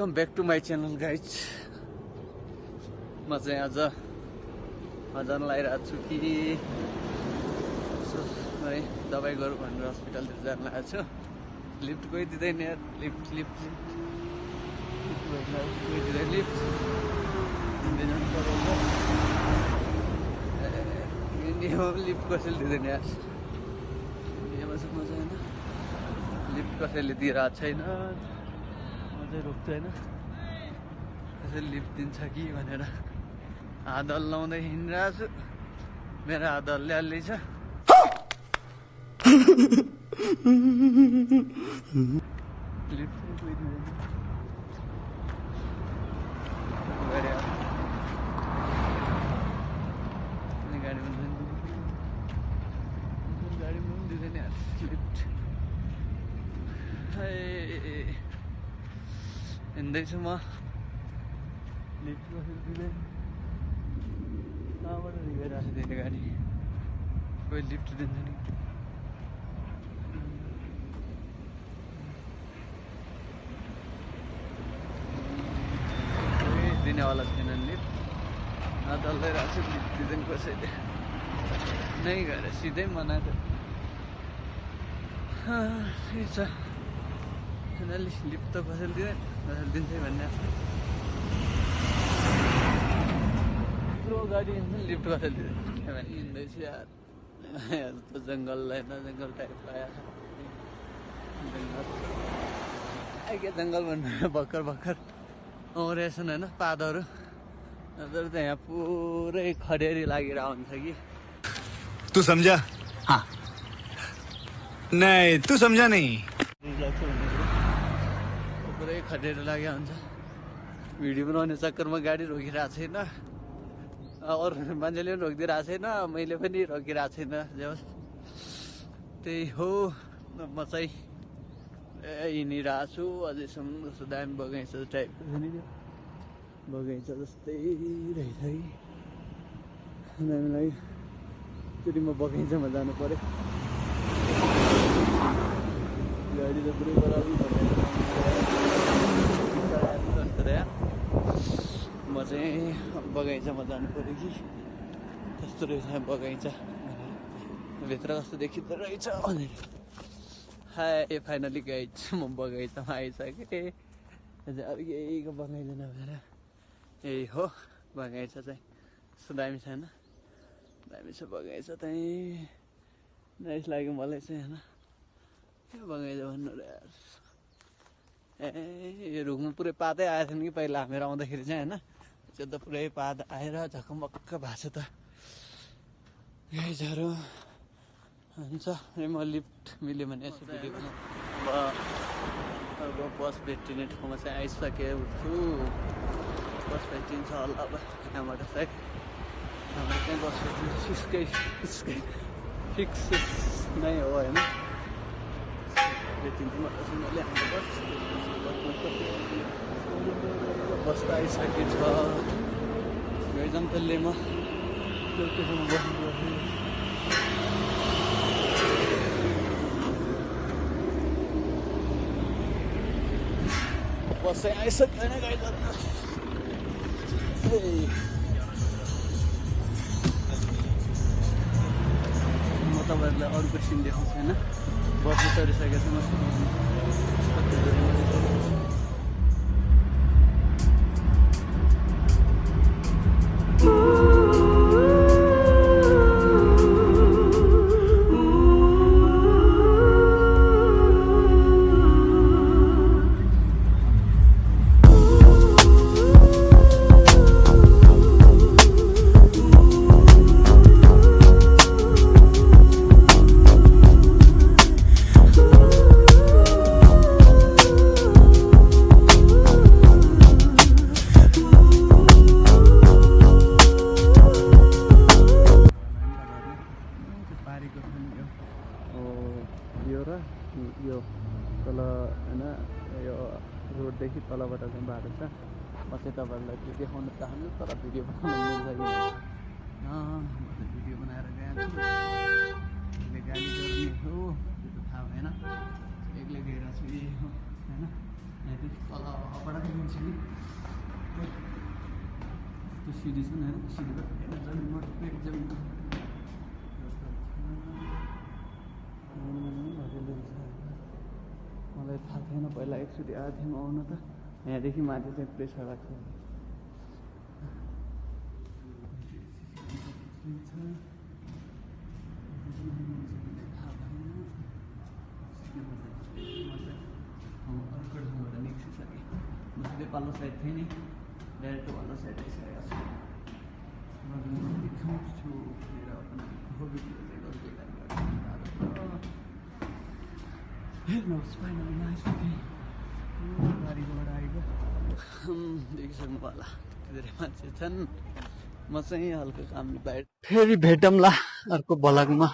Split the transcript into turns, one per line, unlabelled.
Welcome back to my channel guys. म चाहिँ आज भजन लगाइरहेको छु कि है दबाई गरौँ भनेर हस्पिटलतिर जान लागेको छु। लिफ्ट कोही दिँदैन यार, लिफ्ट लिफ्ट कोही दिँदैन, लिफ्ट दिँदैन इन्डियामा लिफ्ट कसैले दिँदैन यार। इन्डियामा चाहिँ मजा होइन, लिफ्ट कसैले दिइरहेको छैन, रोक्छ होइन, कसैले लिफ्ट दिन्छ कि भनेर आदल लाउँदै हिँडिरहेको छु। मेरो आदलले अलि छ लिफ्ट गाडीमा पनि दिँदैन यार लिफ्ट। हिँड्दैछु म, लिफ्ट कसरी दिँदैन, कहाँबाट गइरहेको छ धेरै गाडी, कोही लिफ्ट दिँदैन। कोही दिनेवाला छैन लिफ्ट, नचल्दै रहेको छु, लिफ्ट दिँदैन कसैले, नै गएर सिधै मनाएको ठिक छ। लिफ्ट त कसैले दिँदैन, कसैले दिन्छ भन्ने यत्रो गाडी हिँड्छ, लिफ्ट कसैले दिँदैन। हिँड्दैछु यार, त जङ्गल होइन, जङ्गल टाइप आयो जङ्गल भन्नु भर्खर भर्खर रहेछन् होइन पातहरू, नत्र त यहाँ पुरै खडेरी लागिरहेको हुन्छ कि।
तू समझा? हाँ नहीं तू समझा नहीं।
पुरै खडेरी लागेको हुन्छ। भिडियो बनाउने चक्करमा गाडी रोकिरहेको छैन, अरू मान्छेले पनि रोकिदिरहेको छैन, मैले पनि रोकिरहेको छैन। जस त्यही हो, म चाहिँ हिँडिरहेको छु अझैसम्म। कस्तो दामी बगैँचा टाइपको छ नि, त्यो बगैँचा जस्तै रहेछ कि दामी लाग्यो। एकचोटि म बगैँचामा जानु पऱ्यो, गाडी त पुरै बराबर म चाहिँ बगैँचामा जानु पऱ्यो कि कस्तो रहेछ बगैँचा, भित्र कस्तो देखिँदो रहेछ भनेर। हाय फाइनली गाइज म बगैँचामा आइसकेँ। अरू केहीको बगैँचा नभएर यही हो बगैँचा चाहिँ। यस्तो दामी छैन, दामी छ बगैँचा चाहिँ, नाइस लाग्यो मलाई चाहिँ होइन। के बगैँचा भन्नु र यार, यो रुखमा पुरै पातै आएको थियो नि कि पहिला हामीहरू आउँदाखेरि चाहिँ होइन। त्यो त पुरै पात आएर झकमक्क भएको छ त गाइजहरू। हुन्छ म लिफ्ट मिल्यो भने यसो भिडियो बनाऊ। अब बस भेटिने ठाउँमा चाहिँ आइसकेको छु। बस भेटिन्छ होला अब यहाँबाट सायद, हाम्रो चाहिँ बस भेटिन्छ फिक्स नै हो होइन। भेटिन्छ मैले हाम्रो बस त आइसकेको छ। गइजाउँ त्यसले म लोकेसनमा बस्नुपर्छ। बस चाहिँ आइसक्यो होइन गाइजहरू। म तपाईँहरूलाई अर्को सिन देखाउँछु होइन। बस चढिसकेको छु म। यो तल होइन, यो रोडदेखि तलबाट चाहिँ बाटो छ। म चाहिँ तपाईँहरूलाई त्यो देखाउन चाहन्छु, तर भिडियो बनाउन मिल्छ कि म चाहिँ भिडियो बनाएर गएको छु। गाली गर्ने हो त्यो त थाहा भएन, एक्लै गइरहेको छु। यही हो होइन, यहाँदेखि तलबाट मान्छेले त्यो सिडी छ नि होइन सिडीबाट एकदम मलाई थाहा थिएन पहिला एकचोटि आएको थियौँ आउन त यहाँदेखि माथि चाहिँ प्रेसर राख्छ अर्को ठाउँबाट निस्किसकेँ बस्दै पल्लो साइड थिएँ नि डाइरेक्ट पल्लो साइड आइसकेको छु देखाउँछु मेरो हेर्नुहोस् फाइनली आइसकेँ गाडीबाट आएको देखिसक्नु होला धेरै मान्छे छन् म चाहिँ हल्का काम बाहिर फेरि भेटौँला अर्को भ्लगमा